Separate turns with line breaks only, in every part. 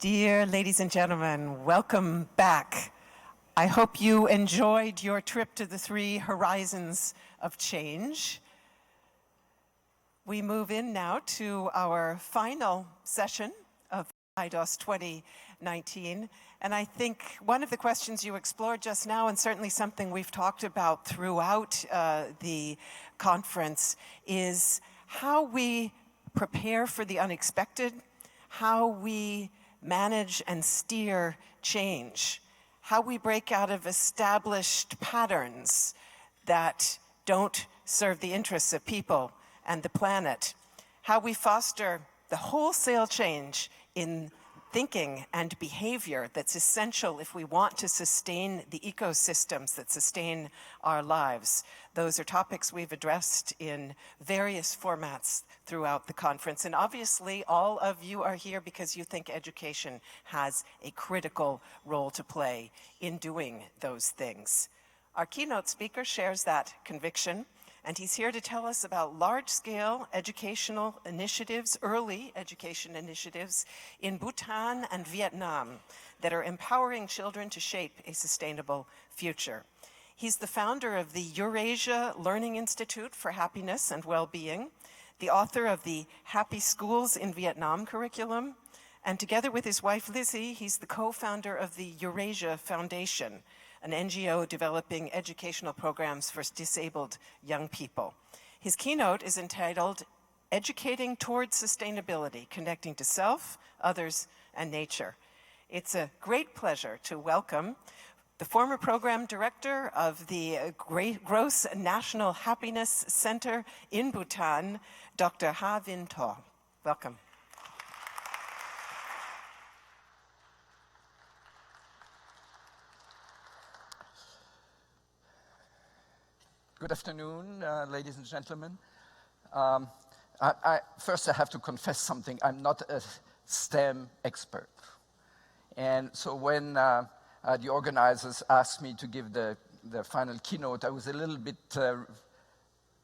Dear ladies and gentlemen, welcome back. I hope you enjoyed your trip to the 3 horizons of change. We move in now to our final session of IDoS 2019. And I think one of the questions you explored just now, and certainly something we've talked about throughout the conference, is how we prepare for the unexpected, how we manage and steer change, how we break out of established patterns that don't serve the interests of people and the planet, how we foster the wholesale change in thinking and behavior that's essential if we want to sustain the ecosystems that sustain our lives. Those are topics we've addressed in various formats throughout the conference. And obviously, all of you are here because you think education has a critical role to play in doing those things. Our keynote speaker shares that conviction, and he's here to tell us about large-scale educational initiatives, early education initiatives in Bhutan and Vietnam that are empowering children to shape a sustainable future. He's the founder of the Eurasia Learning Institute for Happiness and Well-Being, the author of the Happy Schools in Vietnam curriculum, and together with his wife Lizzie, he's the co-founder of the Eurasia Foundation, an NGO developing educational programs for disabled young people. His keynote is entitled, Educating Towards Sustainability, Connecting to Self, Others, and Nature. It's a great pleasure to welcome the former program director of the Gross National Happiness Center in Bhutan, Dr. Ha Vinh Tho. Welcome.
Good afternoon, ladies and gentlemen. First, I have to confess something. I'm not a STEM expert. And so when the organizers asked me to give the final keynote, I was a little bit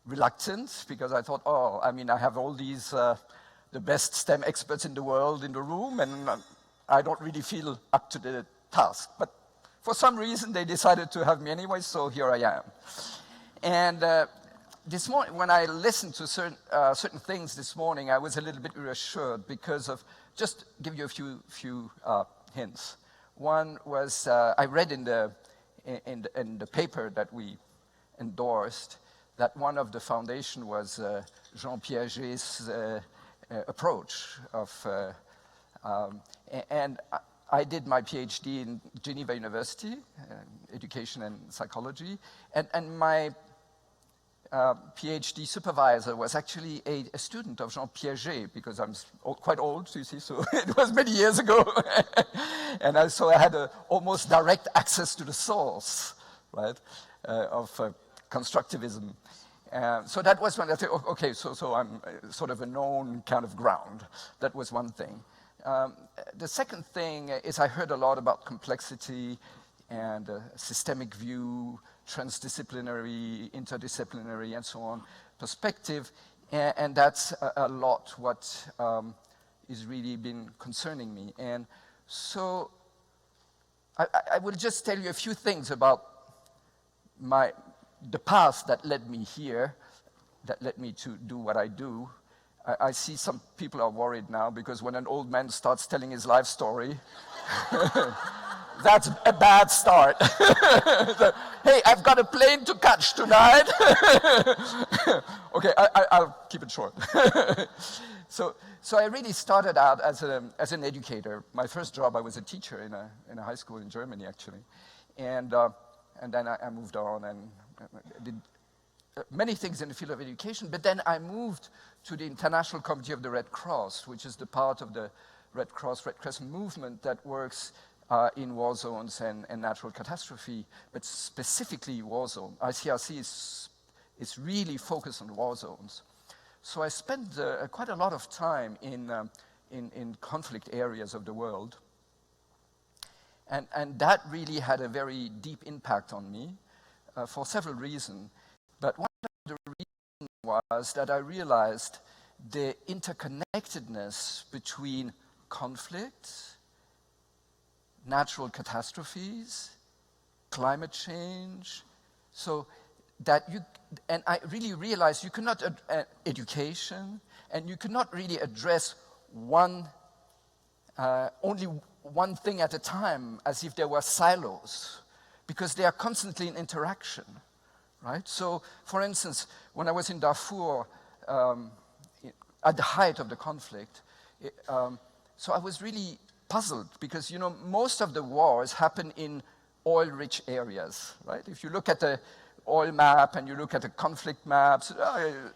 reluctant because I thought, I have all these, the best STEM experts in the world in the room, and I don't really feel up to the task. But for some reason, they decided to have me anyway, so here I am. And this morning, when I listened to certain things this morning, I was a little bit reassured because of, just give you a few hints. One was, I read in the paper that we endorsed that one of the foundation was Jean Piaget's approach of, and I did my PhD in Geneva University, education and psychology, and my PhD supervisor was actually a student of Jean Piaget, because I'm quite old, you see, so it was many years ago. And so I had almost direct access to the source, right, of constructivism. So that was when I said, okay, so I'm sort of a known kind of ground. That was one thing. The second thing is I heard a lot about complexity and systemic view, transdisciplinary, interdisciplinary, and so on perspective, and that's a lot what is really been concerning me. And so I will just tell you a few things about the path that led me here, that led me to do what I do. I see some people are worried now because when an old man starts telling his life story, that's a bad start. Hey, I've got a plane to catch tonight. Okay, I'll keep it short. So I really started out as an educator. My first job, I was a teacher in a high school in Germany, actually. And then I moved on and did many things in the field of education, but then I moved to the International Committee of the Red Cross, which is the part of the Red Cross, Red Crescent movement that works in war zones and natural catastrophe, but specifically war zone. ICRC is really focused on war zones. So I spent quite a lot of time in conflict areas of the world. And that really had a very deep impact on me for several reasons. But one of the reasons was that I realized the interconnectedness between conflict natural catastrophes, climate change, so that you, and I really realized you cannot, education, and you cannot really address only one thing at a time as if there were silos, because they are constantly in interaction, right? So, for instance, when I was in Darfur, at the height of the conflict, so I was really puzzled because, you know, most of the wars happen in oil-rich areas, right? If you look at the oil map and you look at the conflict maps,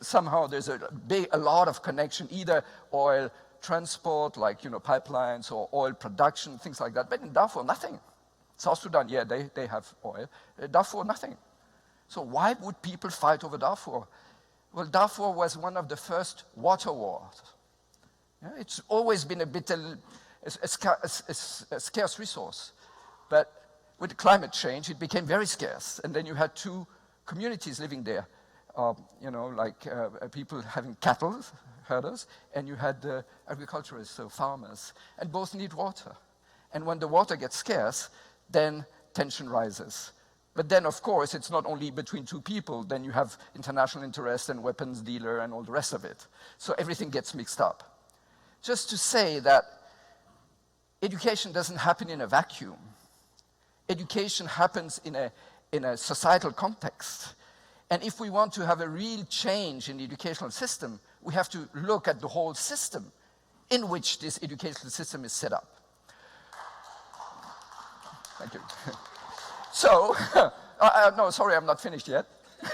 somehow there's a lot of connection, either oil transport, like, you know, pipelines, or oil production, things like that. But in Darfur, nothing. South Sudan, yeah, they have oil. Darfur, nothing. So why would people fight over Darfur? Well, Darfur was one of the first water wars. Yeah, it's always been a bit a scarce resource. But with climate change, it became very scarce. And then you had two communities living there, you know, like people having cattle, herders, and you had agriculturists, so farmers, and both need water. And when the water gets scarce, then tension rises. But then, of course, it's not only between two people, then you have international interest and weapons dealer and all the rest of it. So everything gets mixed up. Just to say that education doesn't happen in a vacuum. Education happens in a societal context. And if we want to have a real change in the educational system, we have to look at the whole system in which this educational system is set up. Thank you. So, no, sorry, I'm not finished yet.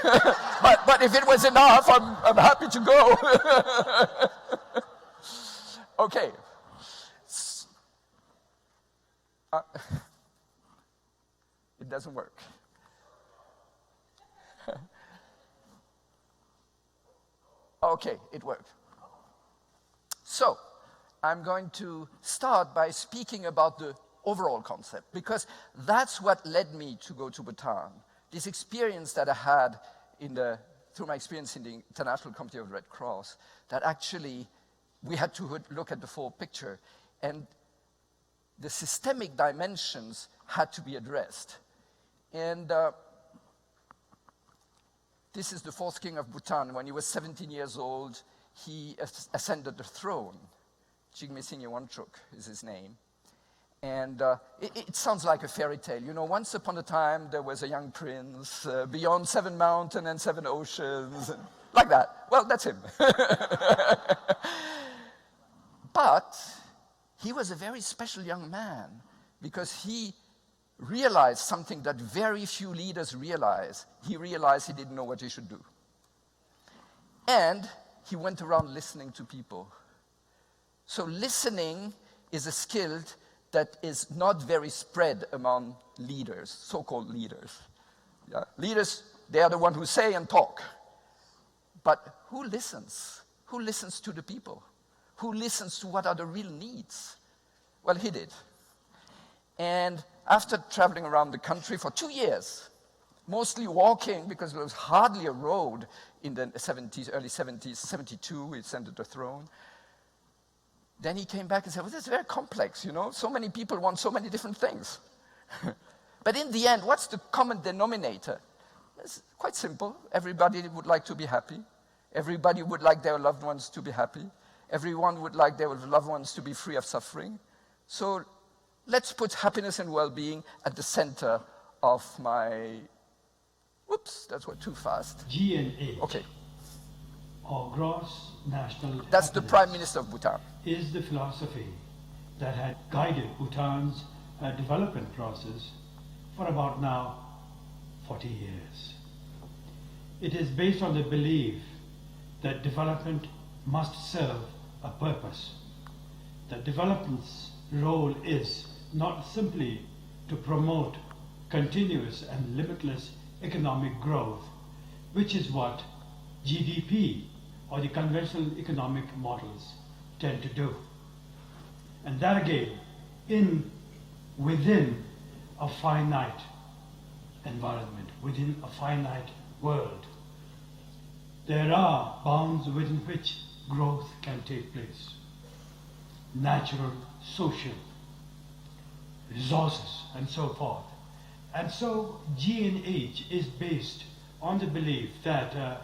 but if it was enough, I'm happy to go. Okay. It doesn't work. Okay, it worked. So, I'm going to start by speaking about the overall concept, because that's what led me to go to Bhutan. This experience that I had through my experience in the International Committee of the Red Cross, that actually we had to look at the full picture, and the systemic dimensions had to be addressed. And this is the fourth king of Bhutan. When he was 17 years old, he ascended the throne. Jigme Singye Wanchuk is his name. And it sounds like a fairy tale. You know, once upon a time, there was a young prince beyond 7 mountains and 7 oceans, and like that. Well, that's him. But he was a very special young man, because he realized something that very few leaders realize. He realized he didn't know what he should do. And he went around listening to people. So listening is a skill that is not very spread among leaders, so-called leaders. Yeah? Leaders, they are the ones who say and talk. But who listens? Who listens to the people? Who listens to what are the real needs? Well, he did. And after traveling around the country for 2 years, mostly walking, because there was hardly a road in the 70s, early 70s, 72, he ascended the throne. Then he came back and said, well, this is very complex, you know? So many people want so many different things. But in the end, what's the common denominator? It's quite simple. Everybody would like to be happy. Everybody would like their loved ones to be happy. Everyone would like their loved ones to be free of suffering. So let's put happiness and well-being at the center of my... Whoops, that went too fast.
GNH.
Okay.
Or gross national
That's the Prime Minister of Bhutan.
Is the philosophy that had guided Bhutan's development process for about now 40 years. It is based on the belief that development must serve a purpose, that development's role is not simply to promote continuous and limitless economic growth, which is what GDP or the conventional economic models tend to do. And that again, within a finite environment, within a finite world, there are bounds within which growth can take place. Natural, social. resources, and so forth. And so GNH is based on the belief that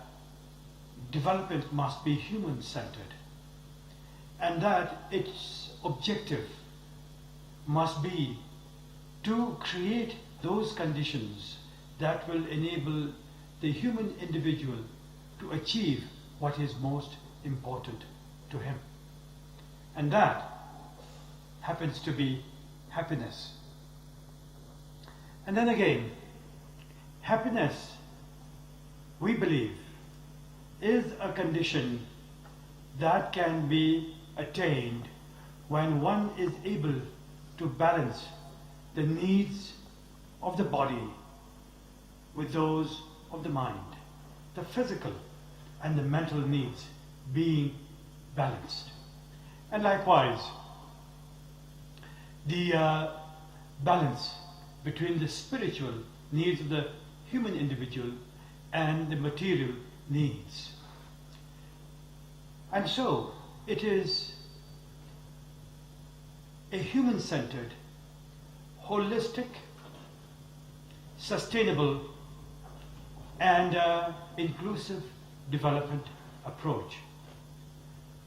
development must be human-centered, and that its objective must be to create those conditions that will enable the human individual to achieve what is most important to him. And that happens to be happiness. And then again, happiness, we believe, is a condition that can be attained when one is able to balance the needs of the body with those of the mind, the physical and the mental needs being balanced. And likewise, the balance between the spiritual needs of the human individual and the material needs. And so it is a human-centered, holistic, sustainable, and inclusive development approach.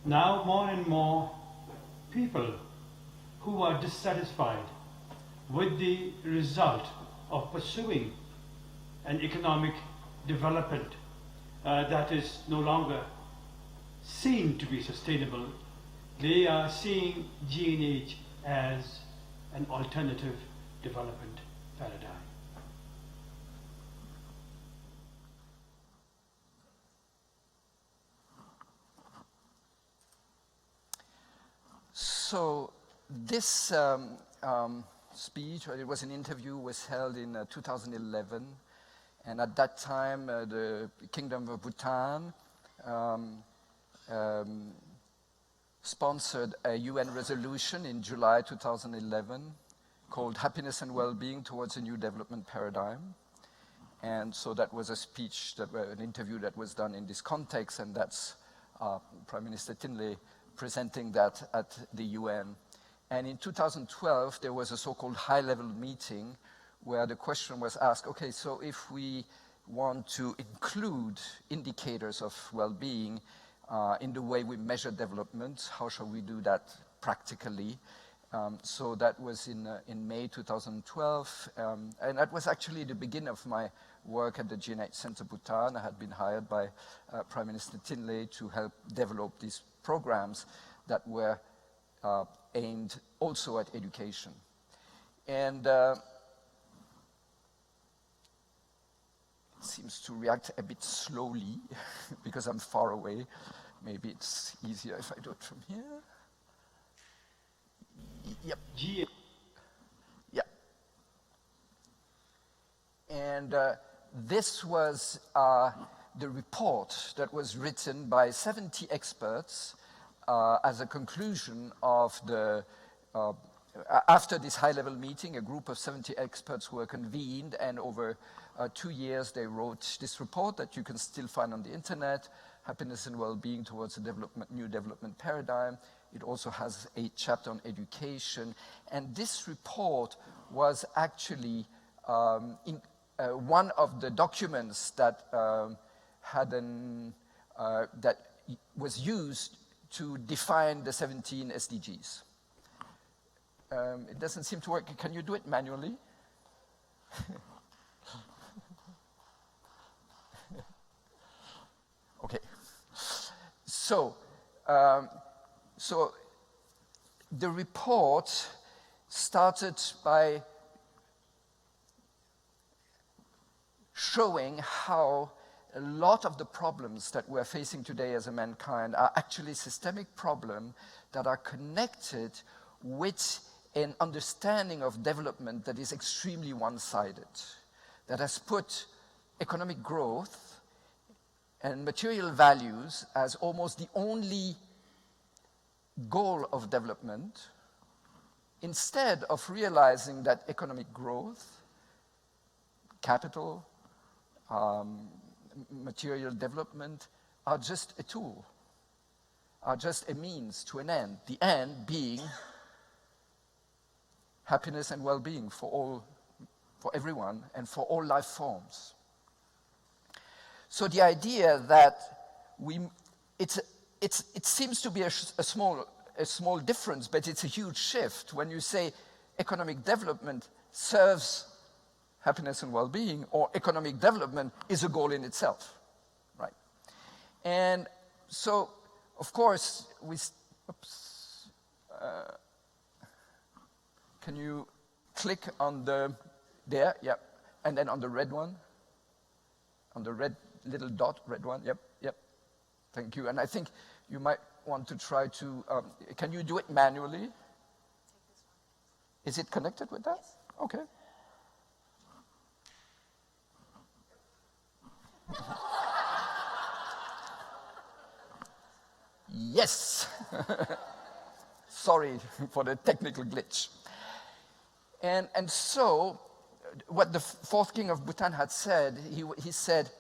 Now more and more people who are dissatisfied with the result of pursuing an economic development that is no longer seen to be sustainable, they are seeing GNH as an alternative development paradigm.
So this speech, or it was an interview, was held in 2011, and at that time the Kingdom of Bhutan sponsored a UN resolution in July 2011 called Happiness and Well-Being Towards a New Development Paradigm. And so that was a speech, an interview that was done in this context, and that's Prime Minister Tinley presenting that at the UN. And in 2012, there was a so-called high-level meeting where the question was asked, okay, so if we want to include indicators of well-being in the way we measure development, how shall we do that practically? So that was in May 2012, and that was actually the beginning of my work at the GNH Center Bhutan. I had been hired by Prime Minister Tinley to help develop these programs that were aimed also at education. And it seems to react a bit slowly because I'm far away. Maybe it's easier if I do it from here. Yep. Yeah. And this was the report that was written by 70 experts as a conclusion of the, after this high-level meeting, a group of 70 experts were convened, and over 2 years they wrote this report that you can still find on the internet, Happiness and Well-Being Towards a New Development Paradigm. It also has a chapter on education, and this report was actually one of the documents that that was used to define the 17 SDGs. It doesn't seem to work. Can you do it manually? Okay. So the report started by showing how a lot of the problems that we're facing today as a mankind are actually systemic problems that are connected with an understanding of development that is extremely one-sided, that has put economic growth and material values as almost the only goal of development, instead of realizing that economic growth, capital, material development are just a tool, are just a means to an end, the end being happiness and well-being for everyone and for all life forms. So the idea that it seems to be a small difference, but it's a huge shift when you say economic development serves happiness and well-being, or economic development is a goal in itself, right? And so, of course, can you click on there, yep, and then on the red one, on the red little dot, red one, yep, thank you. And I think you might want to try to, can you do it manually? Is it connected with that? Yes. Okay. Yes. Sorry for the technical glitch. And so, what the fourth king of Bhutan had said, he said,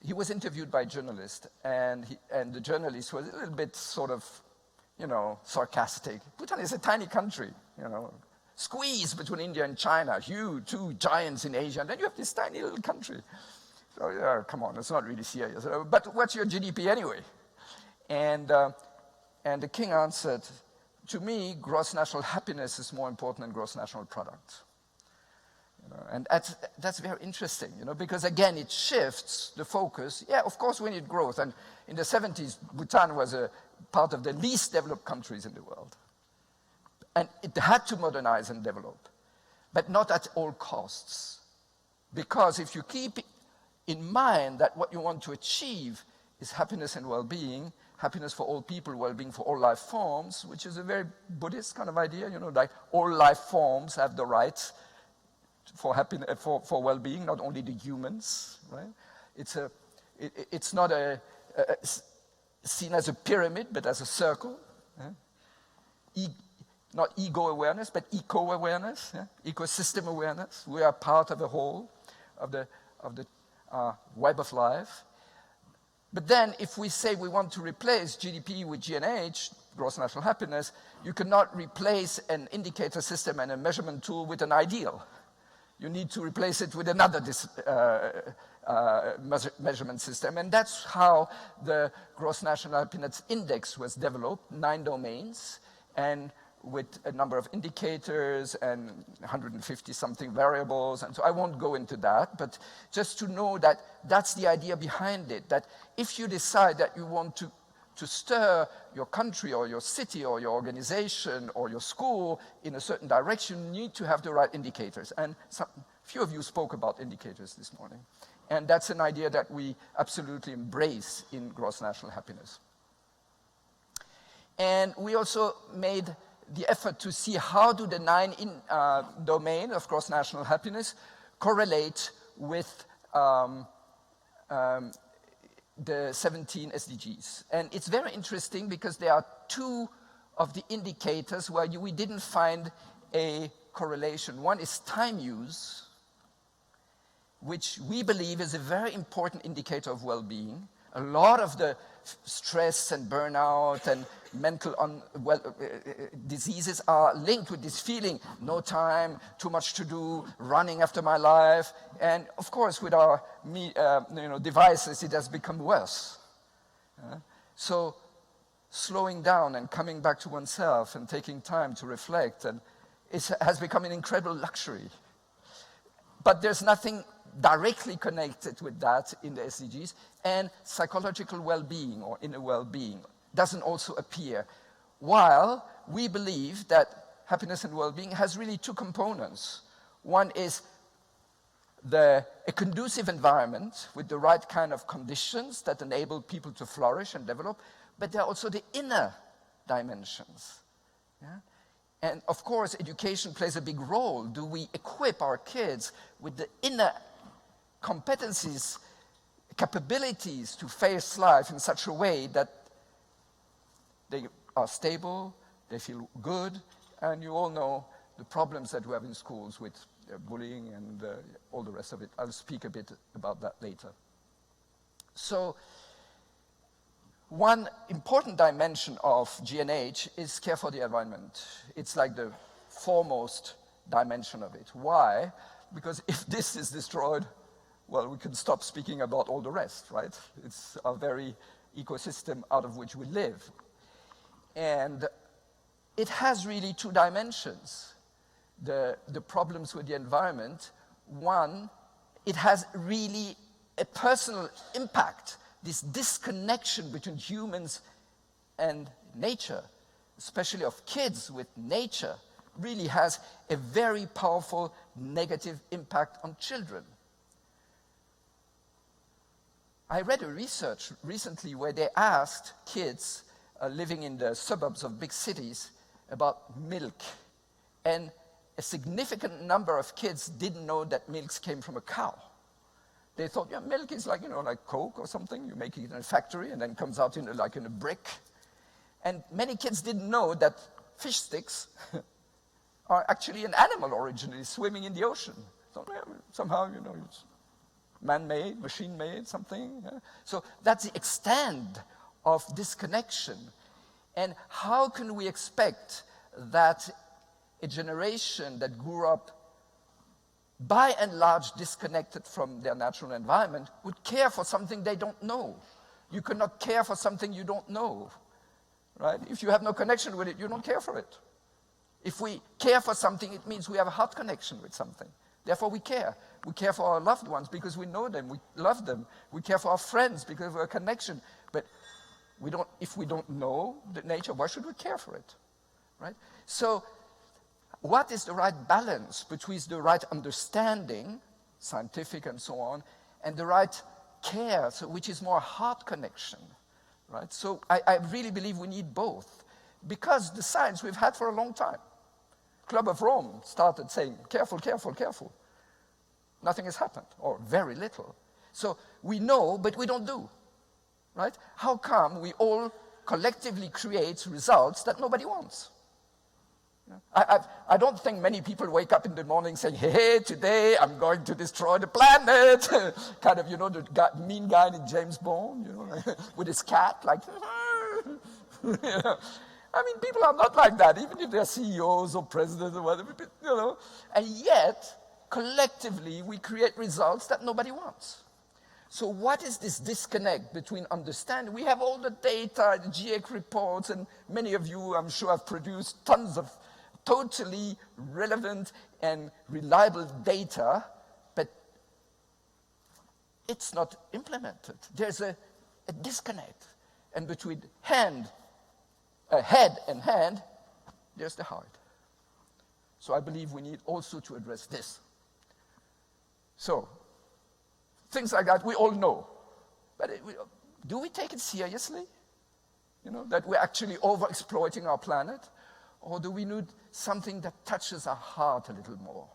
he was interviewed by a journalist, and the journalist was a little bit sort of, sarcastic. Bhutan is a tiny country, squeeze between India and China, huge, two giants in Asia, and then you have this tiny little country. So, yeah, come on, it's not really serious. But what's your GDP anyway? And the king answered, to me, gross national happiness is more important than gross national product. And that's very interesting, because again, it shifts the focus. Yeah, of course we need growth. And in the 70s, Bhutan was a part of the least developed countries in the world. And it had to modernize and develop, but not at all costs. Because if you keep in mind that what you want to achieve is happiness and well-being, happiness for all people, well-being for all life forms, which is a very Buddhist kind of idea, like all life forms have the right for happiness, for well-being, not only the humans, right? It's not seen as a pyramid, but as a circle. Not ego awareness, but eco-awareness, ecosystem awareness. We are part of the whole, of the web of life. But then if we say we want to replace GDP with GNH, gross national happiness, you cannot replace an indicator system and a measurement tool with an ideal. You need to replace it with another measurement system. And that's how the gross national happiness index was developed, 9 domains, and with a number of indicators and 150-something variables. And so I won't go into that, but just to know that that's the idea behind it, that if you decide that you want to stir your country or your city or your organization or your school in a certain direction, you need to have the right indicators. And few of you spoke about indicators this morning. And that's an idea that we absolutely embrace in gross national happiness. And we also made the effort to see how do the 9 domain of gross national happiness correlate with the 17 SDGs. And it's very interesting because there are 2 of the indicators where we didn't find a correlation. One is time use, which we believe is a very important indicator of well-being. A lot of the stress and burnout and mental diseases are linked with this feeling, no time, too much to do, running after my life. And of course, with our devices, it has become worse. So slowing down and coming back to oneself and taking time to reflect has become an incredible luxury. But there's nothing directly connected with that in the SDGs, and psychological well-being or inner well-being doesn't also appear, while we believe that happiness and well-being has really 2 components. One is a conducive environment with the right kind of conditions that enable people to flourish and develop, but there are also the inner dimensions. Yeah? And of course, education plays a big role. Do we equip our kids with the inner competencies, capabilities to face life in such a way that they are stable, they feel good, and you all know the problems that we have in schools with bullying and all the rest of it. I'll speak a bit about that later. So One important dimension of GNH is care for the environment. It's like the foremost dimension of it. Why? Because if this is destroyed, well, we can stop speaking about all the rest, right? It's a very ecosystem out of which we live. And it has really two dimensions. The problems with the environment. One, it has really a personal impact, this disconnection between humans and nature, especially of kids with nature, really has a very powerful negative impact on children. I read a research recently where they asked kids living in the suburbs of big cities about milk. And a significant number of kids didn't know that milk came from a cow. They thought, yeah, milk is like, like Coke or something. You make it in a factory and then comes out in a brick. And many kids didn't know that fish sticks are actually an animal originally swimming in the ocean. So yeah, somehow, it's man-made, machine-made, something. Yeah. So that's the extent of disconnection. And how can we expect that a generation that grew up by and large disconnected from their natural environment would care for something they don't know? You cannot care for something you don't know, right? If you have no connection with it, you don't care for it. If we care for something, it means we have a heart connection with something. Therefore, we care. We care for our loved ones because we know them, we love them. We care for our friends because of our connection. But if we don't know the nature, why should we care for it, right? So what is the right balance between the right understanding, scientific and so on, and the right care, which is more heart connection, right? So I really believe we need both, because the science we've had for a long time. Club of Rome started saying, careful, careful, careful. Nothing has happened, or very little. So we know, but we don't do, right? How come we all collectively create results that nobody wants? I don't think many people wake up in the morning saying, hey, today I'm going to destroy the planet. Kind of, the mean guy in James Bond, with his cat, like, I mean, people are not like that, even if they're CEOs or presidents or whatever, And yet, collectively, we create results that nobody wants. So what is this disconnect between understanding? We have all the data, the GIEC reports, and many of you, I'm sure, have produced tons of totally relevant and reliable data, but it's not implemented. There's a disconnect. And between head and hand, there's the heart. So I believe we need also to address this. So, things like that we all know. But do we take it seriously? That we're actually overexploiting our planet? Or do we need something that touches our heart a little more?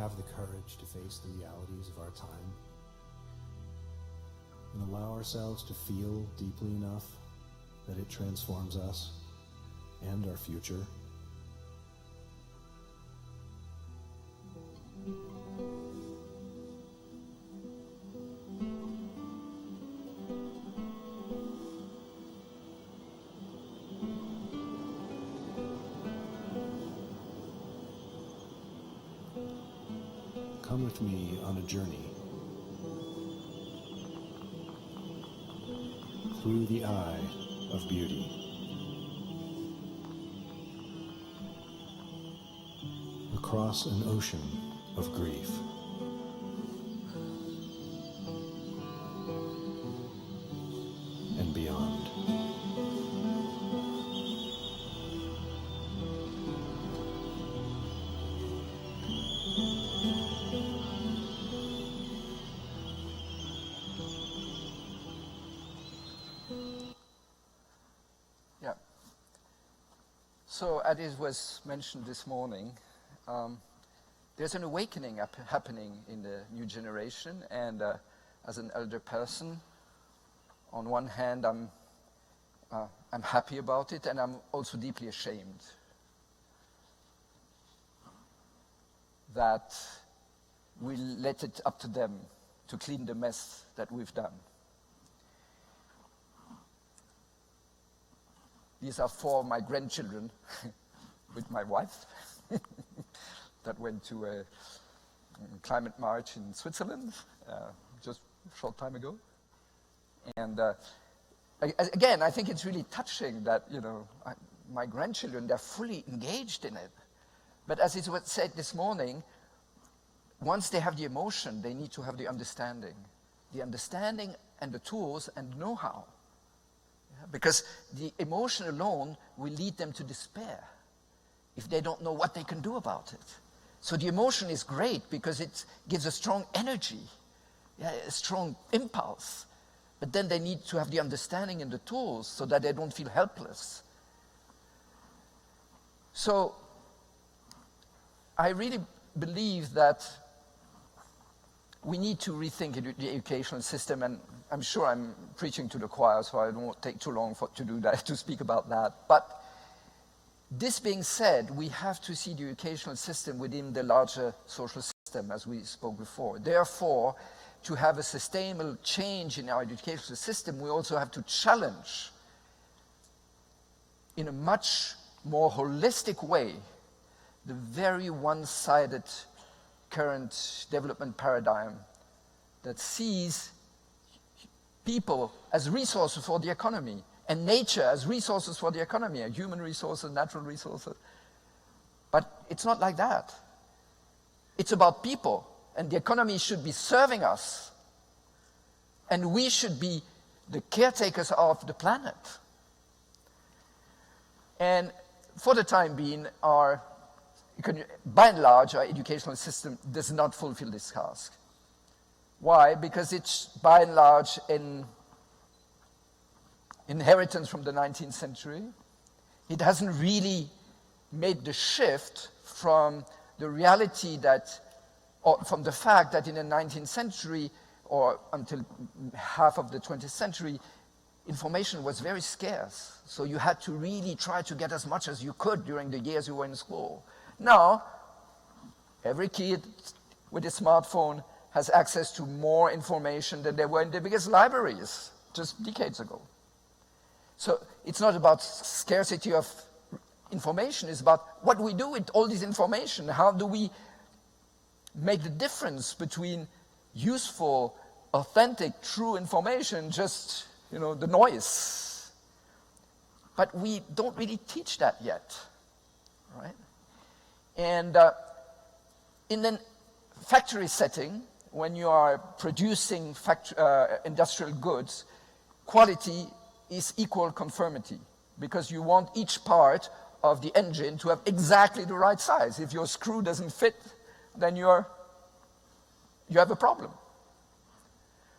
have the courage to face the realities of our time and allow ourselves to feel deeply enough that it transforms us and our future. Come with me on a journey through the eye of beauty. Across an ocean of grief. And beyond.
Yeah. So, as it was mentioned this morning, there's an awakening happening in the new generation, and as an elder person, on one hand, I'm happy about it, and I'm also deeply ashamed that we let it up to them to clean the mess that we've done. These are for my grandchildren with my wife that went to a climate march in Switzerland just a short time ago. And again, I think it's really touching that, you know, my grandchildren, they're fully engaged in it. But as it was said this morning, once they have the emotion, they need to have the understanding. The understanding and the tools and know-how. Yeah? Because the emotion alone will lead them to despair if they don't know what they can do about it. So the emotion is great because it gives a strong energy, yeah, a strong impulse. But then they need to have the understanding and the tools so that they don't feel helpless. So I really believe that we need to rethink the educational system, and I'm sure I'm preaching to the choir, so I won't take too long to do that, to speak about that. But this being said, we have to see the educational system within the larger social system, as we spoke before. Therefore, to have a sustainable change in our educational system, we also have to challenge in a much more holistic way the very one-sided current development paradigm that sees people as resources for the economy and nature as resources for the economy, human resources, natural resources. But it's not like that. It's about people, and the economy should be serving us, and we should be the caretakers of the planet. And for the time being, by and large, our educational system does not fulfill this task. Why? Because it's, by and large, an inheritance from the 19th century. It hasn't really made the shift from the reality that, or from the fact that in the 19th century, or until half of the 20th century, information was very scarce. So you had to really try to get as much as you could during the years you were in school. Now, every kid with a smartphone has access to more information than there were in the biggest libraries just decades ago. So it's not about scarcity of information, it's about what we do with all this information. How do we make the difference between useful, authentic, true information, just, you know, the noise? But we don't really teach that yet, right? And in a factory setting, when you are producing industrial goods, quality is equal conformity, because you want each part of the engine to have exactly the right size. If your screw doesn't fit, then you have a problem.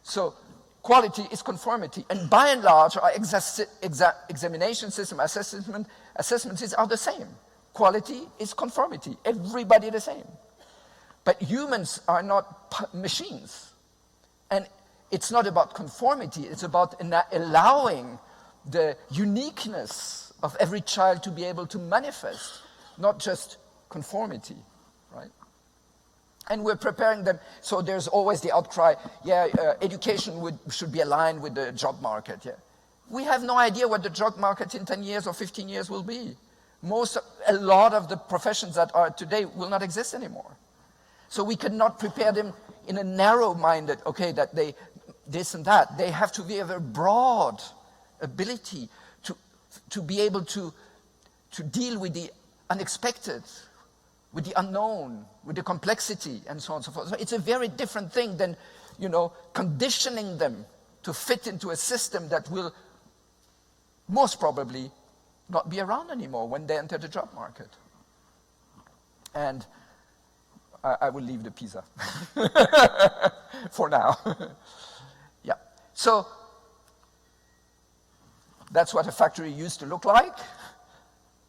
So quality is conformity, and by and large, our examination system, assessment systems are the same. Quality is conformity, everybody the same. But humans are not machines. And it's not about conformity, it's about allowing the uniqueness of every child to be able to manifest, not just conformity, right? And we're preparing them, so there's always the outcry, education should be aligned with the job market, We have no idea what the job market in 10 years or 15 years will be. A lot of the professions that are today will not exist anymore. So we cannot prepare them in a narrow-minded, that they, this and that. They have to be a very broad ability to be able to deal with the unexpected, with the unknown, with the complexity, and so on and so forth. So it's a very different thing than, conditioning them to fit into a system that will most probably not be around anymore when they enter the job market. And I will leave the PISA for now. So that's what a factory used to look like.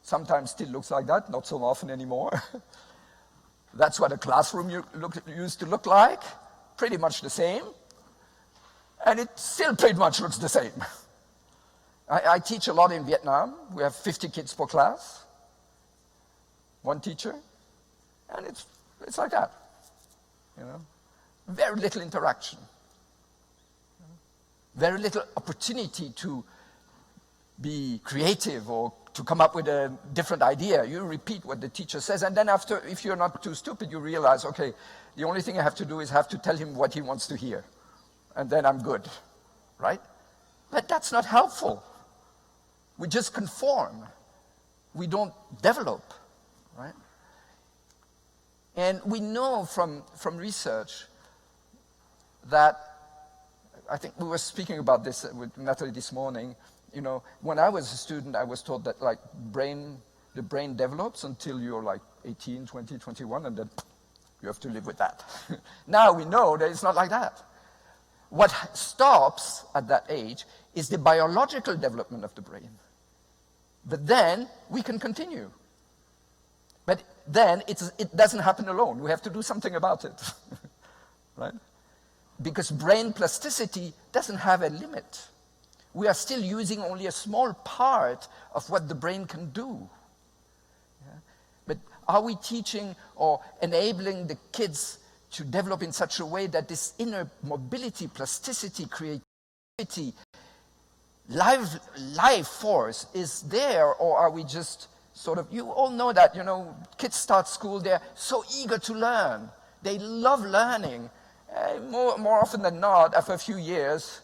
Sometimes still looks like that, not so often anymore. That's what a classroom used to look like, pretty much the same. And it still pretty much looks the same. I teach a lot in Vietnam. We have 50 kids per class, one teacher, and it's like that, Very little interaction. Very little opportunity to be creative or to come up with a different idea. You repeat what the teacher says, and then after, if you're not too stupid, you realize, the only thing I have to do is have to tell him what he wants to hear, and then I'm good, right? But that's not helpful. We just conform. We don't develop, right? And we know from research that, I think we were speaking about this with Natalie this morning, when I was a student, I was told that the brain develops until you're like 18, 20, 21, and then you have to live with that. Now we know that it's not like that. What stops at that age is the biological development of the brain. But then we can continue. But then it doesn't happen alone. We have to do something about it, right? Because brain plasticity doesn't have a limit. We are still using only a small part of what the brain can do. But are we teaching or enabling the kids to develop in such a way that this inner mobility, plasticity, creativity, life force is there, or are we just sort of, you all know that, kids start school, they're so eager to learn. They love learning. More often than not, after a few years,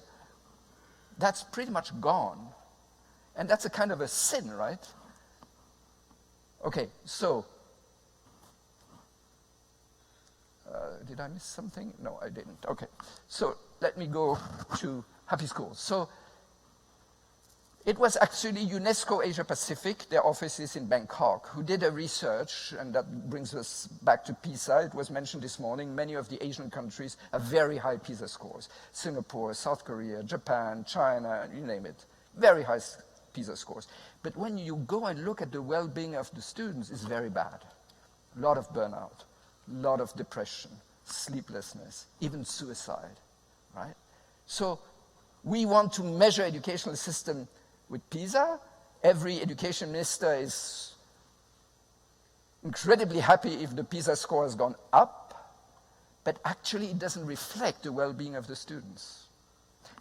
that's pretty much gone. And that's a kind of a sin, right? Okay, so, did I miss something? No, I didn't. Okay, so let me go to Happy Schools. So, it was actually UNESCO Asia Pacific, their office is in Bangkok, who did a research, and that brings us back to PISA. It was mentioned this morning, many of the Asian countries have very high PISA scores. Singapore, South Korea, Japan, China, you name it. Very high PISA scores. But when you go and look at the well-being of the students, it's very bad. A lot of burnout, a lot of depression, sleeplessness, even suicide, right? So we want to measure educational system with PISA. Every education minister is incredibly happy if the PISA score has gone up, but actually it doesn't reflect the well-being of the students.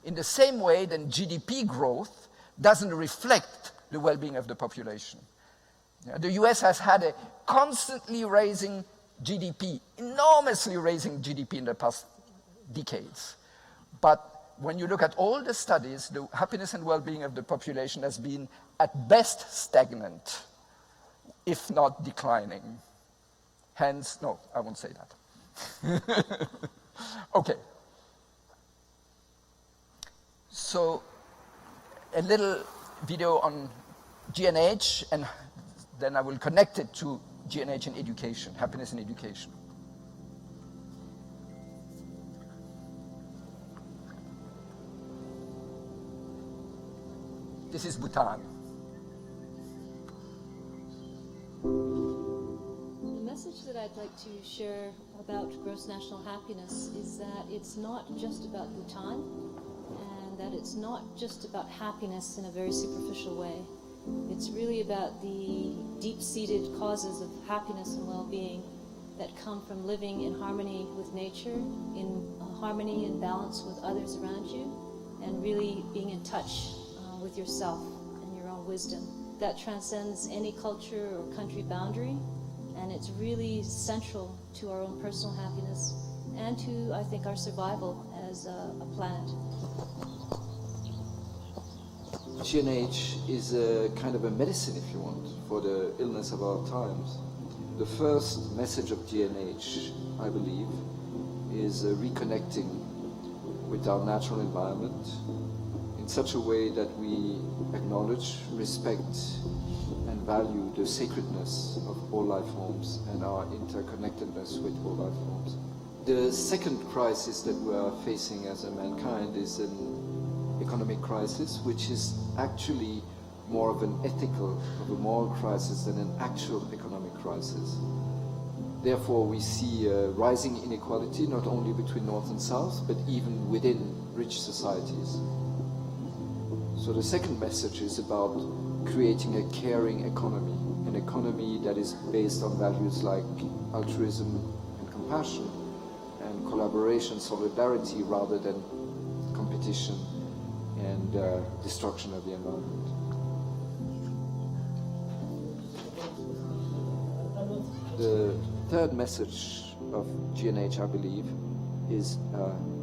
In the same way, then GDP growth doesn't reflect the well-being of the population. The US has had a constantly raising GDP, enormously raising GDP in the past decades. But when you look at all the studies, the happiness and well-being of the population has been at best stagnant, if not declining. Hence, no, I won't say that. Okay. So, a little video on GNH, and then I will connect it to GNH in education, happiness in education. This is Bhutan.
The message message that I'd like to share about gross national happiness is that it's not just about Bhutan, and that it's not just about happiness in a very superficial way. It's really about the deep-seated causes of happiness and well-being that come from living in harmony with nature, in harmony and balance with others around you, and really being in touch with yourself and your own wisdom. That transcends any culture or country boundary, and it's really central to our own personal happiness and to, I think, our survival as a planet.
GNH is a kind of a medicine, if you want, for the illness of our times. The first message of GNH, I believe, is reconnecting with our natural environment in such a way that we acknowledge, respect, and value the sacredness of all life forms and our interconnectedness with all life forms. The second crisis that we are facing as a mankind is an economic crisis, which is actually more of an ethical, of a moral crisis than an actual economic crisis. Therefore, we see rising inequality, not only between North and South, but even within rich societies. So the second message is about creating a caring economy, an economy that is based on values like altruism and compassion, and collaboration, solidarity, rather than competition and destruction of the environment. The third message of GNH, I believe, is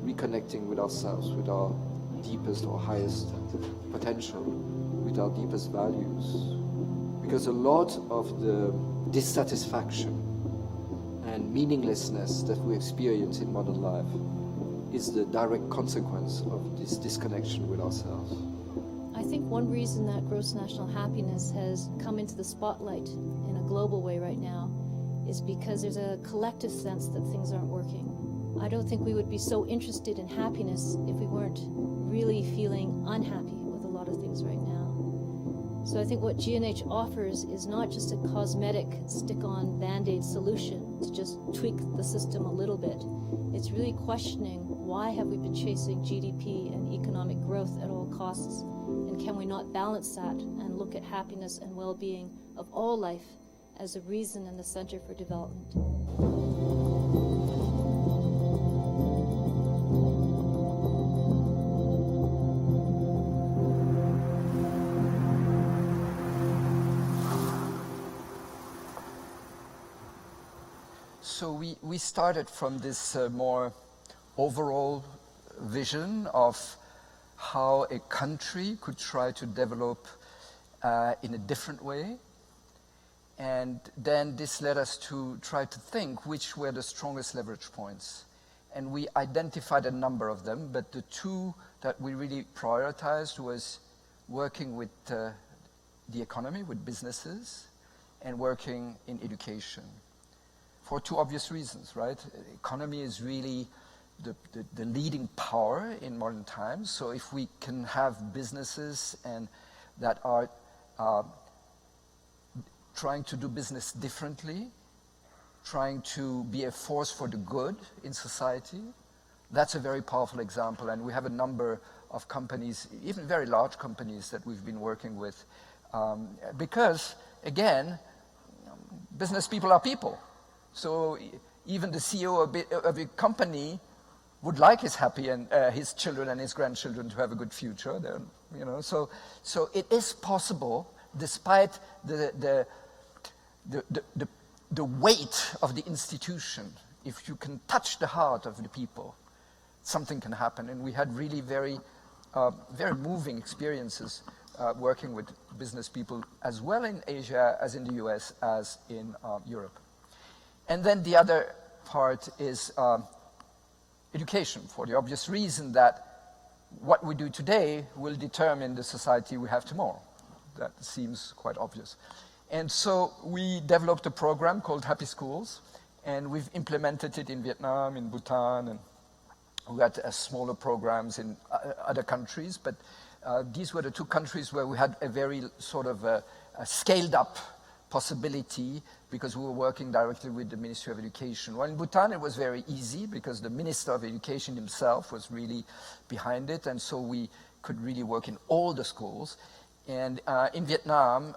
reconnecting with ourselves, with our deepest or highest potential, with our deepest values. Because a lot of the dissatisfaction and meaninglessness that we experience in modern life is the direct consequence of this disconnection with ourselves.
I think one reason that gross national happiness has come into the spotlight in a global way right now is because there's a collective sense that things aren't working. I don't think we would be so interested in happiness if we weren't really feeling unhappy with a lot of things right now. So I think what GNH offers is not just a cosmetic stick-on Band-Aid solution to just tweak the system a little bit. It's really questioning, why have we been chasing GDP and economic growth at all costs? And can we not balance that and look at happiness and well-being of all life as a reason and the center for development?
So we started from this more overall vision of how a country could try to develop in a different way. And then this led us to try to think which were the strongest leverage points. And we identified a number of them, but the two that we really prioritized was working with the economy, with businesses, and working in education. For two obvious reasons, right? Economy is really the leading power in modern times. So if we can have businesses and that are trying to do business differently, trying to be a force for the good in society, that's a very powerful example. And we have a number of companies, even very large companies, that we've been working with. Because, again, business people are people. So even the CEO of a company would like his his children and his grandchildren to have a good future. You know, so it is possible, despite the weight of the institution. If you can touch the heart of the people, something can happen. And we had really very moving experiences working with business people, as well in Asia as in the US as in Europe. And then the other part is education, for the obvious reason that what we do today will determine the society we have tomorrow. That seems quite obvious. And so we developed a program called Happy Schools, and we've implemented it in Vietnam, in Bhutan, and we had smaller programs in other countries, but these were the two countries where we had a very sort of a scaled up possibility because we were working directly with the Ministry of Education. Well, in Bhutan it was very easy because the Minister of Education himself was really behind it, and so we could really work in all the schools. And in Vietnam,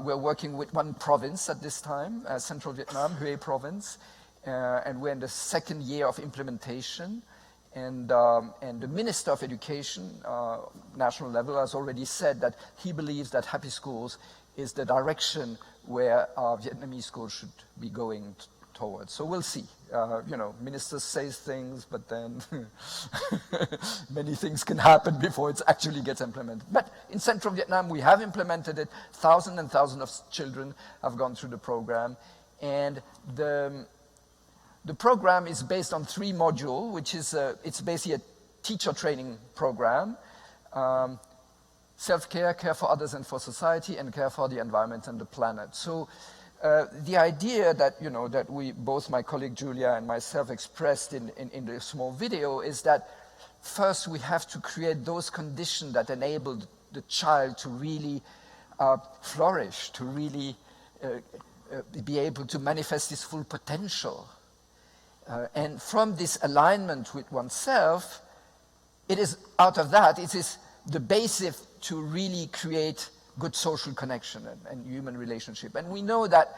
we're working with one province at this time, Central Vietnam, Hue Province, and we're in the second year of implementation. And the Minister of Education, national level, has already said that he believes that happy schools is the direction where Vietnamese schools should be going towards. So we'll see. You know, ministers say things, but then many things can happen before it actually gets implemented. But in Central Vietnam, we have implemented it. Thousands and thousands of children have gone through the program. And the program is based on 3 modules, which is, it's basically a teacher training program. Self-care, care for others and for society, and care for the environment and the planet. So the idea that, you know, that we, both my colleague Julia and myself expressed in the small video is that first we have to create those conditions that enable the child to really flourish, to really be able to manifest his full potential. And from this alignment with oneself, it is out of that, it is the basis to really create good social connection and human relationship. And we know that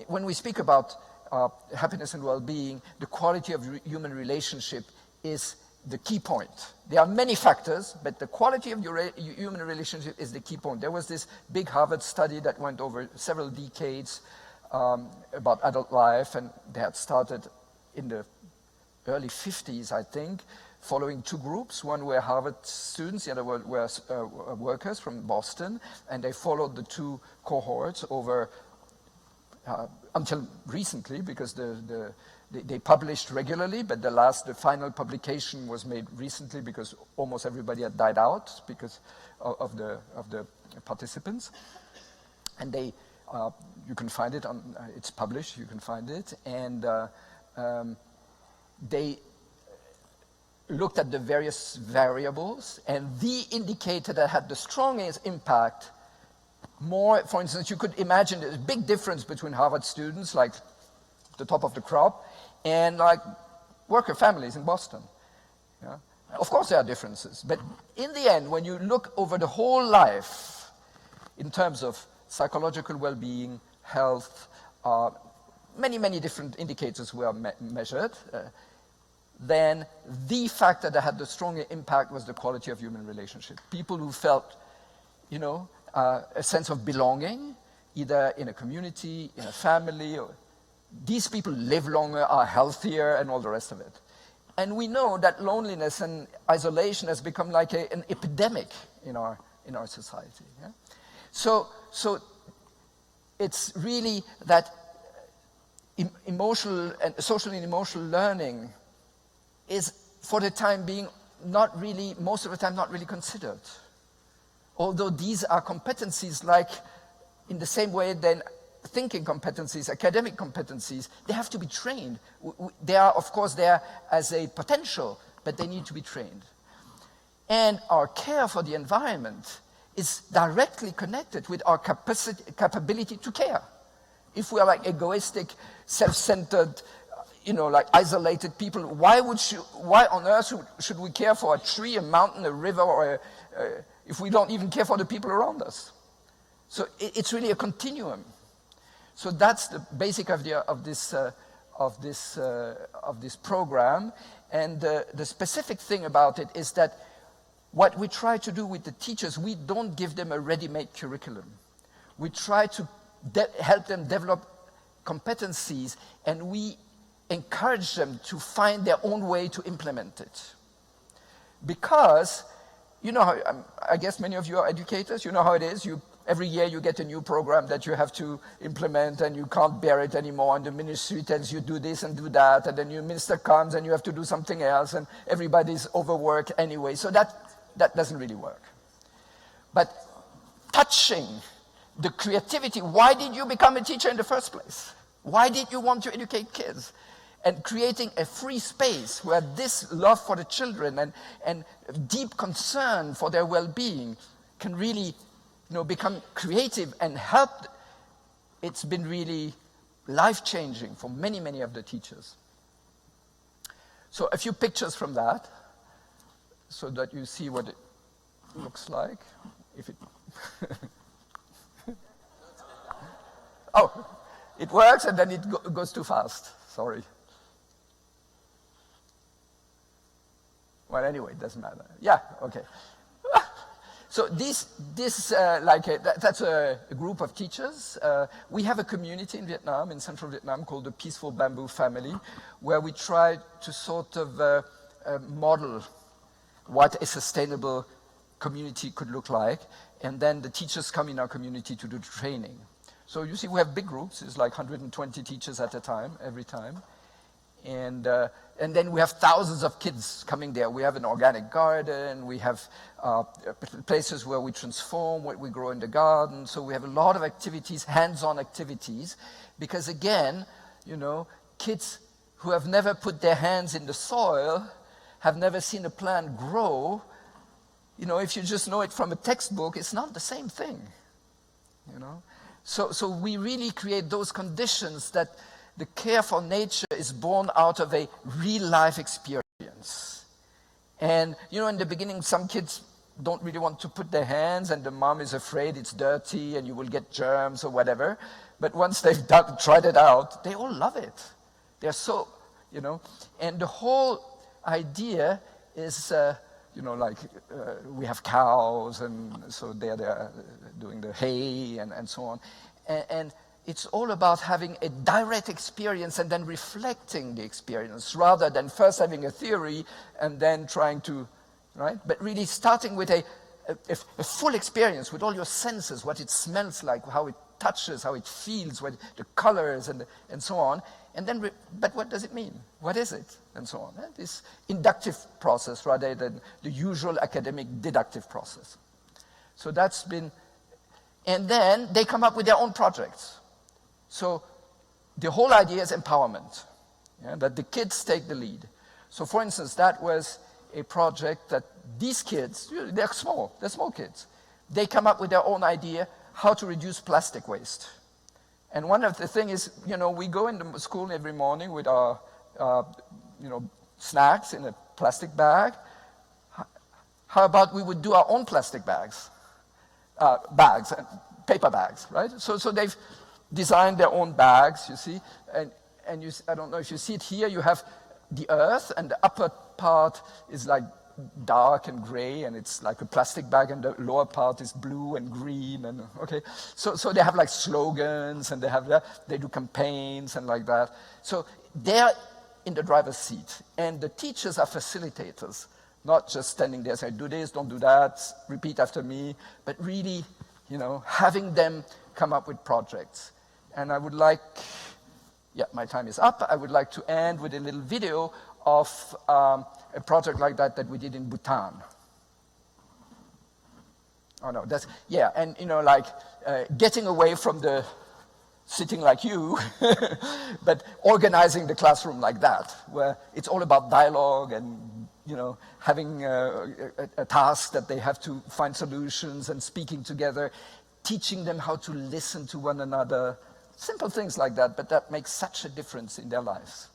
when we speak about happiness and well-being, the quality of human relationship is the key point. There are many factors, but the quality of your human relationship is the key point. There was this big Harvard study that went over several decades about adult life, and they had started in the early 50s, I think, following 2 groups. One were Harvard students, the other were workers from Boston, and they followed the 2 cohorts over until recently, because they published regularly, but the final publication was made recently because almost everybody had died out because of the participants. And they, you can find it on, it's published, you can find it, and they looked at the various variables, and the indicator that had the strongest impact, more, for instance, you could imagine a big difference between Harvard students, like the top of the crop, and like worker families in Boston. Yeah? Of course there are differences, but in the end, when you look over the whole life, in terms of psychological well-being, health, many, many different indicators were measured, then the factor that had the stronger impact was the quality of human relationship. People who felt, you know, a sense of belonging, either in a community, in a family, or these people live longer, are healthier, and all the rest of it. And we know that loneliness and isolation has become like an epidemic in our society. Yeah? So it's really that emotional and social and emotional learning is, for the time being, not really, most of the time, not really considered. Although these are competencies like, in the same way than thinking competencies, academic competencies, they have to be trained. They are, of course, there as a potential, but they need to be trained. And our care for the environment is directly connected with our capability to care. If we are like egoistic, self-centered, you know, like isolated people, why on earth should we care for a tree, a mountain, a river, or if we don't even care for the people around us? So it's really a continuum. So that's the basic idea of this program. And the specific thing about it is that what we try to do with the teachers, we don't give them a ready-made curriculum. We try to help them develop competencies, and we encourage them to find their own way to implement it. Because, you know, how, I guess many of you are educators, you know how it is. Every year you get a new program that you have to implement, and you can't bear it anymore, and the ministry tells you do this and do that, and the new minister comes and you have to do something else, and everybody's overworked anyway. So that doesn't really work. But touching the creativity, why did you become a teacher in the first place? Why did you want to educate kids? And creating a free space where this love for the children and deep concern for their well-being can really, you know, become creative and help it's been really life-changing for many, many of the teachers. So a few pictures from that, so that you see what it looks like. If it oh, it works and then it goes too fast. Sorry. Well, anyway, it doesn't matter. Yeah, okay. So that's a group of teachers. We have a community in Vietnam, in central Vietnam, called the Peaceful Bamboo Family, where we try to sort of model what a sustainable community could look like, and then the teachers come in our community to do training. So you see, we have big groups. It's like 120 teachers at a time, every time. And then we have thousands of kids coming there. We have an organic garden. We have places where we transform what we grow in the garden. So we have a lot of activities, hands-on activities, because again, you know, kids who have never put their hands in the soil, have never seen a plant grow. You know, if you just know it from a textbook, it's not the same thing, you know. So we really create those conditions that the care for nature is born out of a real-life experience. And, you know, in the beginning, some kids don't really want to put their hands, and the mom is afraid it's dirty and you will get germs or whatever. But once they've tried it out, they all love it. They're so, you know. And the whole idea is, you know, like we have cows, and so they're doing the hay and so on. And it's all about having a direct experience and then reflecting the experience, rather than first having a theory and then trying to, right? But really starting with a full experience with all your senses, what it smells like, how it touches, how it feels, what the colors and so on. And then, but what does it mean? What is it? And so on. This inductive process rather than the usual academic deductive process. So that's been, and then they come up with their own projects. So the whole idea is empowerment, that the kids take the lead. So for instance, that was a project that these kids, they're small kids. They come up with their own idea how to reduce plastic waste. And one of the things is, you know, we go into school every morning with our, you know, snacks in a plastic bag. How about we would do our own plastic bags, paper bags, right? So they've designed their own bags, you see, and you, I don't know if you see it here, you have the earth, and the upper part is like dark and gray, and it's like a plastic bag, and the lower part is blue and green, and okay. So they have like slogans, and they do campaigns and like that. So they're in the driver's seat, and the teachers are facilitators, not just standing there saying, do this, don't do that, repeat after me, but really, you know, having them come up with projects. And I would like, yeah, my time is up. I would like to end with a little video of a project like that we did in Bhutan. Oh no, that's, yeah, and you know, like getting away from the sitting like you, but organizing the classroom like that, where it's all about dialogue and, you know, having a task that they have to find solutions and speaking together, teaching them how to listen to one another, simple things like that, but that makes such a difference in their lives.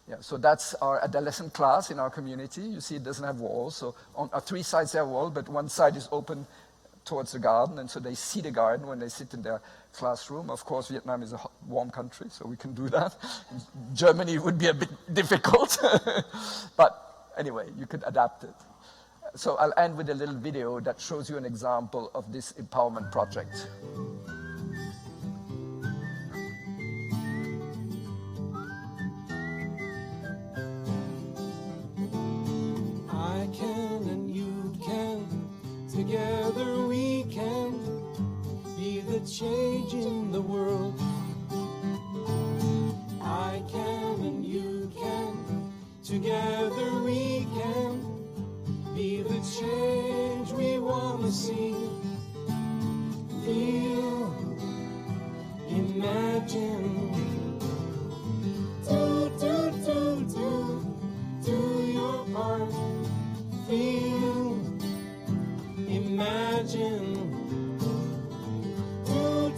Yeah, so that's our adolescent class in our community. You see, it doesn't have walls. So on 3 sides there are walls, but one side is open towards the garden, and so they see the garden when they sit in their classroom. Of course, Vietnam is a warm country, so we can do that. Germany would be a bit difficult, but anyway, you could adapt it. So I'll end with a little video that shows you an example of this empowerment project.
I can and you can, together we can be the change in the world. I can and you can, together we can be the change we want to see. Feel, imagine, do your part. Feel, imagine, do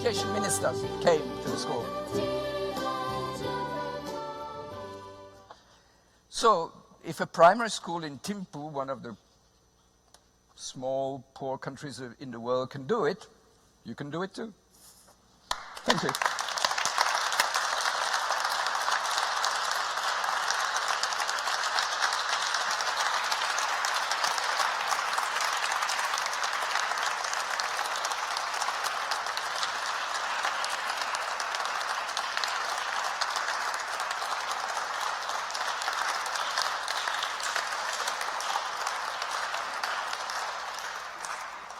education ministers came to the school. So, if a primary school in Thimphu, one of the small, poor countries in the world, can do it, you can do it too. Thank you.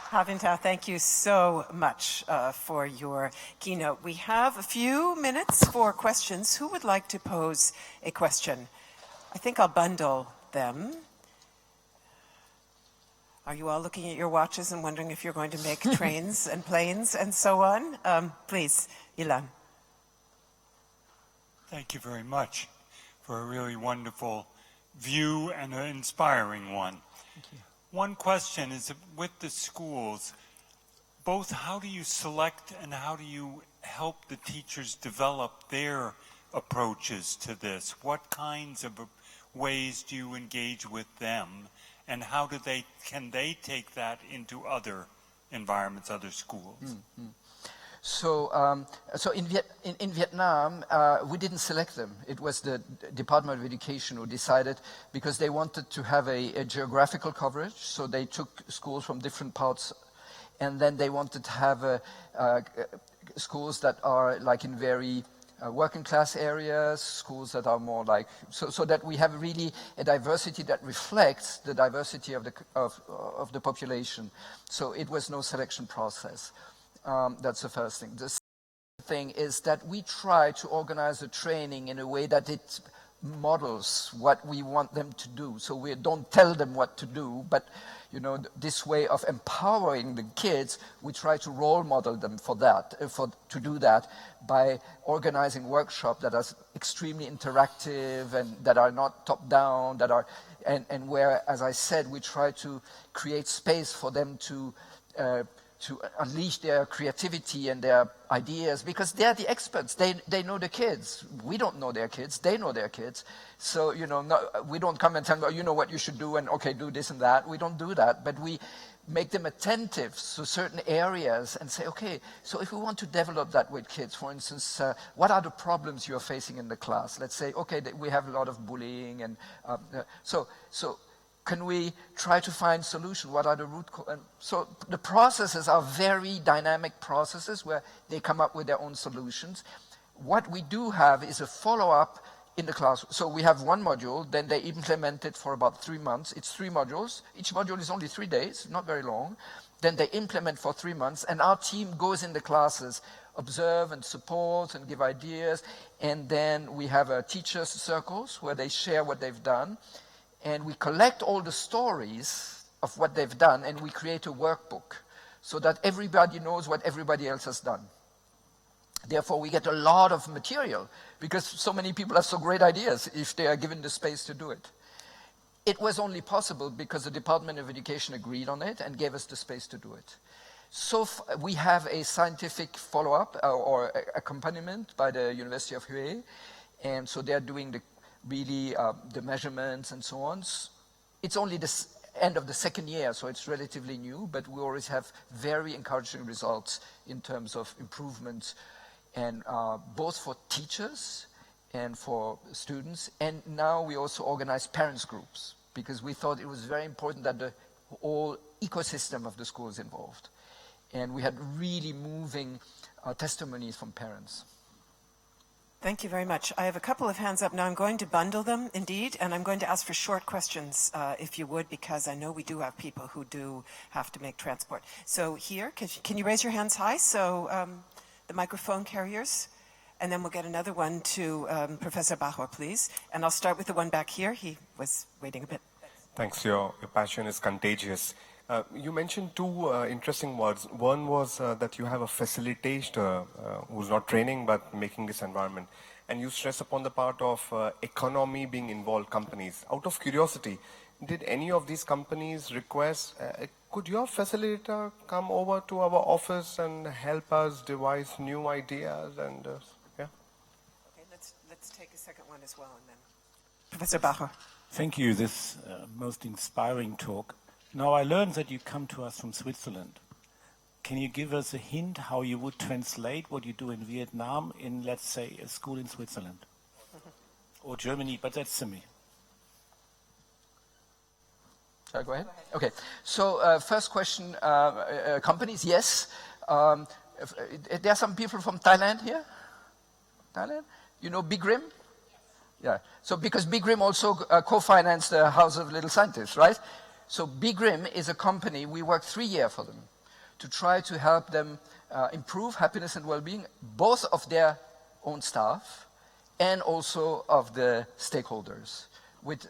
Ha Vinh Tho, thank you so much for your keynote. We have a few minutes for questions. Who would like to pose a question? I think I'll bundle them. Are you all looking at your watches and wondering if you're going to make trains and planes and so on? Please, Ilan.
Thank you very much for a really wonderful view and an inspiring one.
Thank you.
One question is, with the schools, both how do you select and how do you help the teachers develop their approaches to this? What kinds of ways do you engage with them, and how can they take that into other environments, other schools?
Mm-hmm. So in Vietnam, we didn't select them. It was the Department of Education who decided, because they wanted to have a geographical coverage, so they took schools from different parts, and then they wanted to have schools that are like in very working class areas, schools that are more like, so that we have really a diversity that reflects the diversity of the population. So it was no selection process. That's the first thing. The second thing is that we try to organize the training in a way that it models what we want them to do. So we don't tell them what to do, but this way of empowering the kids, we try to role model them for that, to do that by organizing workshops that are extremely interactive and that are not top down, that are and where, as I said, we try to create space for them to unleash their creativity and their ideas, because they're the experts. They know the kids. We don't know their kids. They know their kids. So, we don't come and tell them, you know what you should do, and okay, do this and that. We don't do that, but we make them attentive to certain areas and say, okay, so if we want to develop that with kids, for instance, what are the problems you're facing in the class? Let's say, okay, we have a lot of bullying, and so can we try to find solutions? What are the root causes? So the processes are very dynamic processes where they come up with their own solutions. What we do have is a follow-up in the class. So we have one module, then they implement it for about 3 months. It's 3 modules. Each module is only 3 days, not very long. Then they implement for 3 months, and our team goes in the classes, observe and support and give ideas. And then we have teachers' circles where they share what they've done. And we collect all the stories of what they've done, and we create a workbook so that everybody knows what everybody else has done. Therefore, we get a lot of material because so many people have so great ideas if they are given the space to do it. It was only possible because the Department of Education agreed on it and gave us the space to do it. So we have a scientific follow-up or accompaniment by the University of Hue, and so they're doing the measurements and so on. It's only the end of the second year, so it's relatively new, but we always have very encouraging results in terms of improvements, and both for teachers and for students. And now we also organize parents groups, because we thought it was very important that the whole ecosystem of the school is involved. And we had really moving testimonies from parents.
Thank you very much. I have a couple of hands up now. I'm going to bundle them, indeed, and I'm going to ask for short questions, if you would, because I know we do have people who do have to make transport. So here, can you raise your hands high, so the microphone carriers? And then we'll get another one to Professor Bauer, please. And I'll start with the one back here. He was waiting a bit.
Thanks. Your passion is contagious. You mentioned 2 interesting words. One was that you have a facilitator who's not training but making this environment. And you stress upon the part of economy being involved, companies. Out of curiosity, did any of these companies request a could your facilitator come over to our office and help us devise new ideas and yeah?
Okay, let's take a second one as well, and then Professor Bacher.
Thank you, this most inspiring talk. Now, I learned that you come to us from Switzerland. Can you give us a hint how you would translate what you do in Vietnam in, let's say, a school in Switzerland? Or Germany, but that's semi.
Shall I go ahead? Okay. So first question, companies, yes. There are some people from Thailand here? Thailand? You know Big Rim? Yeah. So because Big Rim also co-financed the House of Little Scientists, right? So Big Rim is a company, we worked 3 years for them to try to help them improve happiness and well-being, both of their own staff and also of the stakeholders, with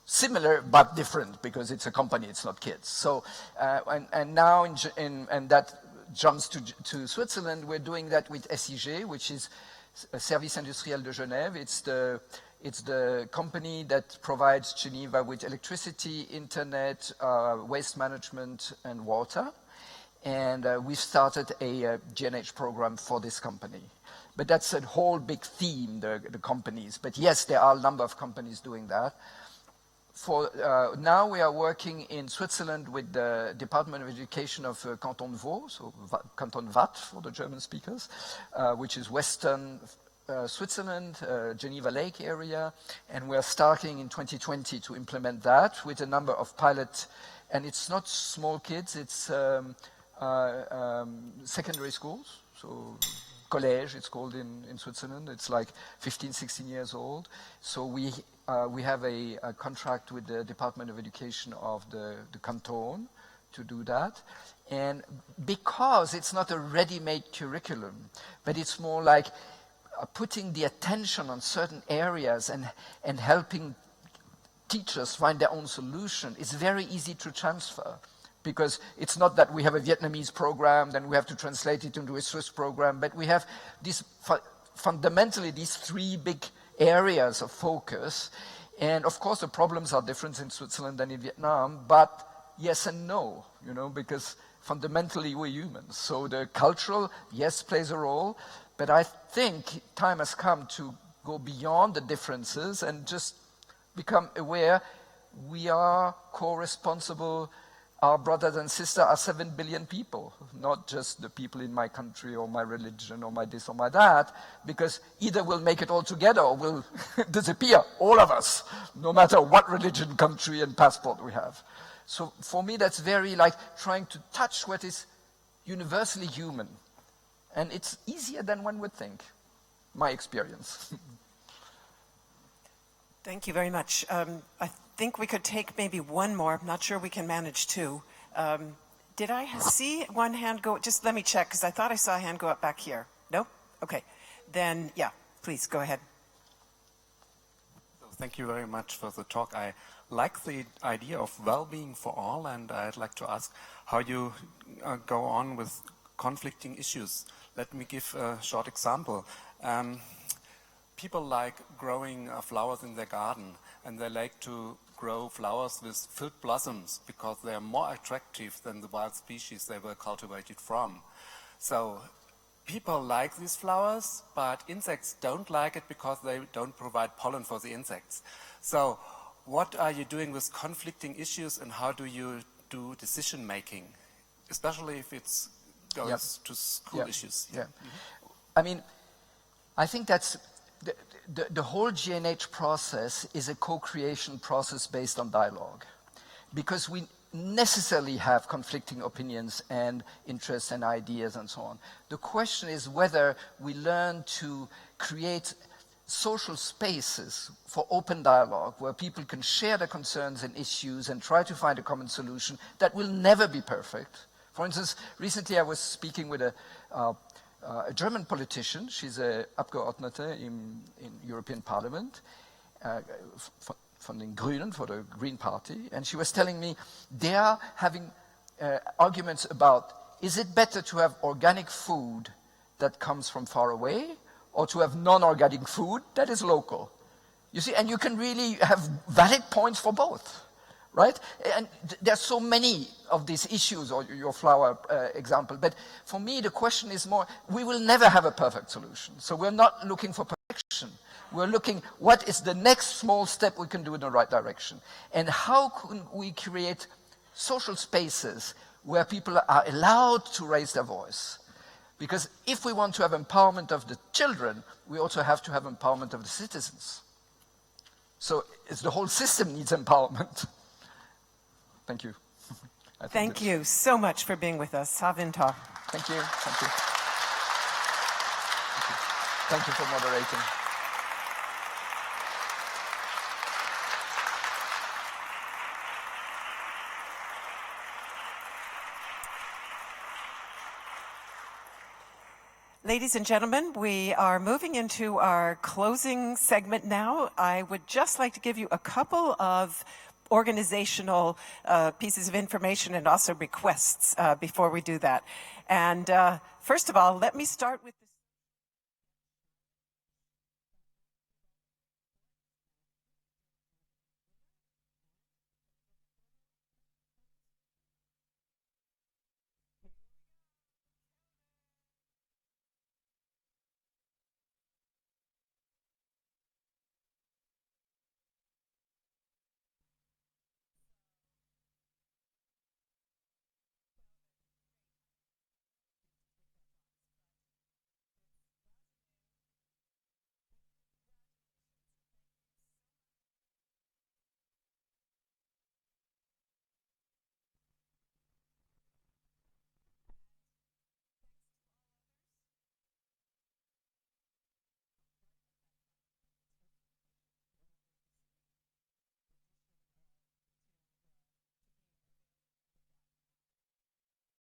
similar but different, because it's a company, it's not kids. So, and now, and that jumps to Switzerland, we're doing that with SIG, which is Service Industriel de Genève. It's the company that provides Geneva with electricity, internet, waste management, and water. And we've started a GNH program for this company. But that's a whole big theme, the companies. But yes, there are a number of companies doing that. For now, we are working in Switzerland with the Department of Education of Canton de Vaud, so Canton Waadt for the German speakers, which is western Switzerland, Geneva Lake area, and we are starting in 2020 to implement that with a number of pilots. And it's not small kids, it's secondary schools, so college, it's called in Switzerland. It's like 15, 16 years old. So we have a contract with the Department of Education of the canton to do that. And because it's not a ready-made curriculum, but it's more like putting the attention on certain areas and helping teachers find their own solution, it's very easy to transfer. Because it's not that we have a Vietnamese program, then we have to translate it into a Swiss program, but we have fundamentally these 3 big areas of focus. And of course the problems are different in Switzerland than in Vietnam, but yes and no, you know, because fundamentally we're humans. So the cultural, yes, plays a role, but I think time has come to go beyond the differences and just become aware we are co-responsible. Our brothers and sisters are 7 billion people, not just the people in my country or my religion or my this or my that, because either we'll make it all together or we'll disappear, all of us, no matter what religion, country, and passport we have. So for me, that's very like trying to touch what is universally human. And it's easier than one would think, my experience.
Thank you very much. I think we could take maybe one more. I'm not sure we can manage 2. Did I see one hand go? Just let me check, because I thought I saw a hand go up back here. No? Okay. Then, yeah, please go ahead.
So thank you very much for the talk. I like the idea of well-being for all, and I'd like to ask how you go on with conflicting issues. Let me give a short example. People like growing flowers in their garden, and they like to grow flowers with filled blossoms because they are more attractive than the wild species they were cultivated from. So people like these flowers, but insects don't like it because they don't provide pollen for the insects. So what are you doing with conflicting issues, and how do you do decision making, especially if it's goes to school issues?
Yeah. I mean, I think that's the whole GNH process is a co-creation process based on dialogue, because we necessarily have conflicting opinions and interests and ideas and so on. The question is whether we learn to create social spaces for open dialogue where people can share their concerns and issues and try to find a common solution that will never be perfect. For instance, recently I was speaking with a German politician. She's an Abgeordnete in European Parliament, from the Grünen, for the Green Party, and she was telling me they are having arguments about, is it better to have organic food that comes from far away, or to have non-organic food that is local? You see, and you can really have valid points for both, right? And there's so many of these issues, or your flower example. But for me, the question is more, we will never have a perfect solution. So we're not looking for perfection. We're looking, what is the next small step we can do in the right direction? And how can we create social spaces where people are allowed to raise their voice? Because if we want to have empowerment of the children, we also have to have empowerment of the citizens. So it's the whole system needs empowerment. Thank you.
Thank you so much for being with us. Ha Vinh Tho.
Thank you. Thank you. Thank you for moderating.
Ladies and gentlemen, we are moving into our closing segment now. I would just like to give you a couple of organizational pieces of information and also requests before we do that. And first of all, let me start with